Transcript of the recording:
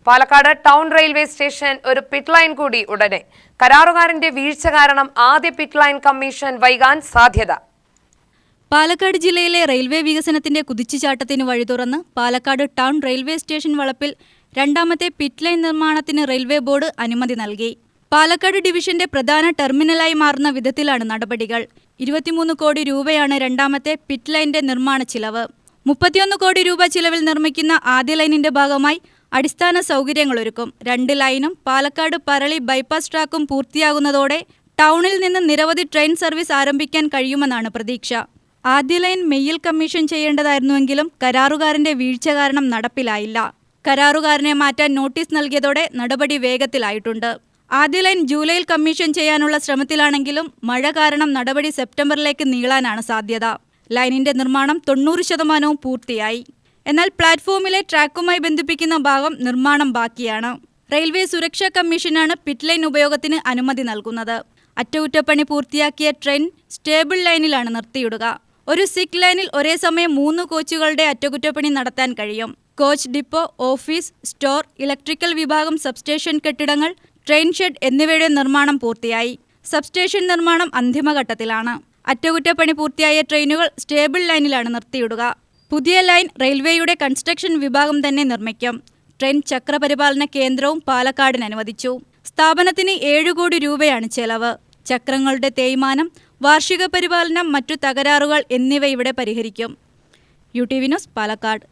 Palakkad town railway station ഒരു pit line കൂടി ഉടനെ. കരാറുകാരന്റെ വീഴ്ച കാരണം ആദ്യ പിറ്റ് ലൈൻ കമ്മീഷൻ വൈകാൻ സാധ്യത. പാലക്കാട് ജില്ലയിലെ റെയിൽവേ വികസനത്തിന്റെ കുതിച്ചുചാട്ടത്തിന് വഴി തുറന്ന് പാലക്കാട് ടൗൺ റെയിൽവേ സ്റ്റേഷൻ വളപ്പിൽ രണ്ടാമത്തെ പിറ്റ് ലൈൻ നിർമ്മാണത്തിന് റെയിൽവേ ബോർഡ് അനുമതി നൽകി. പാലക്കാട് ഡിവിഷന്റെ പ്രധാന ടെർമിനലായി മാറുന്ന വിധത്തിലാണ് നടപടികൾ. 23 കോടി രൂപയാണ് രണ്ടാമത്തെ പിറ്റ് ലൈനിന്റെ നിർമ്മാണ ചിലവ്. 31 കോടി രൂപ ചിലവിൽ നിർമ്മിക്കുന്ന ആദ്യ ലൈനിന്റെ ഭാഗമായി അടിസ്ഥാന സൗകര്യങ്ങളൊരുക്കും. 2 ലൈനും പാലക്കാട് പറളി ബൈപ്പാസ് ട്രാക്കും പൂർത്തിയാകുന്നതോടെ ടൗണിൽ നിന്ന് നിരവധി ട്രെയിൻ സർവീസ് ആരംഭിക്കാൻ കഴിയുമെന്നാണ് പ്രതീക്ഷ. ആദ്യ ലൈൻ മെയ്യിൽ കമ്മീഷൻ ചെയ്യേണ്ടതായിരുന്നുവെങ്കിലും കരാറുകാരന്റെ വീഴ്ച കാരണം നടപ്പിലായില്ല. കരാറുകാരനെ മാറ്റാൻ നോട്ടീസ് നൽകിയതോടെ നടപടി വേഗത്തിലായിട്ടുണ്ട്. ആദ്യ ലൈൻ ജൂലൈയിൽ കമ്മീഷൻ ചെയ്യാനുള്ള ശ്രമത്തിലാണെങ്കിലും മഴ കാരണം നടപടി സെപ്റ്റംബറിലേക്ക് നീളാനാണ് സാധ്യത. ലൈനിന്റെ നിർമ്മാണം 90% പൂർത്തിയായി. എന്നാൽ പ്ലാറ്റ്ഫോമിലെ ട്രാക്കുമായി ബന്ധിപ്പിക്കുന്ന ഭാഗം നിർമ്മാണം ബാക്കിയാണ്. റെയിൽവേ സുരക്ഷാ കമ്മീഷനാണ് പിറ്റ് ലൈൻ ഉപയോഗത്തിന് അനുമതി നൽകുന്നത്. അറ്റകുറ്റപ്പണി പൂർത്തിയാക്കിയ ട്രെയിൻ സ്റ്റേബിൾ ലൈനിലാണ് നിർത്തിയിടുക. ഒരു സിക്ക് ലൈനിൽ ഒരേ സമയം 3 കോച്ചുകളുടെ അറ്റകുറ്റപ്പണി നടത്താൻ കഴിയും. Coach depot, office, store, electrical വിഭാഗം, സബ്സ്റ്റേഷൻ കെട്ടിടങ്ങൾ, ട്രെയിൻ ഷെഡ് എന്നിവയുടെ നിർമ്മാണം പൂർത്തിയായി. സബ്സ്റ്റേഷൻ നിർമ്മാണം അന്തിമഘട്ടത്തിലാണ്. അറ്റകുറ്റപ്പണി പൂർത്തിയായ ട്രെയിനുകൾ സ്റ്റേബിൾ ലൈനിലാണ് നിർത്തിയിടുക. പുതിയ ലൈൻ റെയിൽവേയുടെ കൺസ്ട്രക്ഷൻ വിഭാഗം തന്നെ നിർമ്മിക്കും. ട്രെയിൻ ചക്രപരിപാലന കേന്ദ്രവും പാലക്കാടിന് അനുവദിച്ചു. സ്ഥാപനത്തിന് 7 കോടി രൂപയാണ് ചെലവ്. ചക്രങ്ങളുടെ തേയ്മാനം, വാർഷിക പരിപാലനം, മറ്റു തകരാറുകൾ എന്നിവ ഇവിടെ പരിഹരിക്കും. UTV news, Palakkad.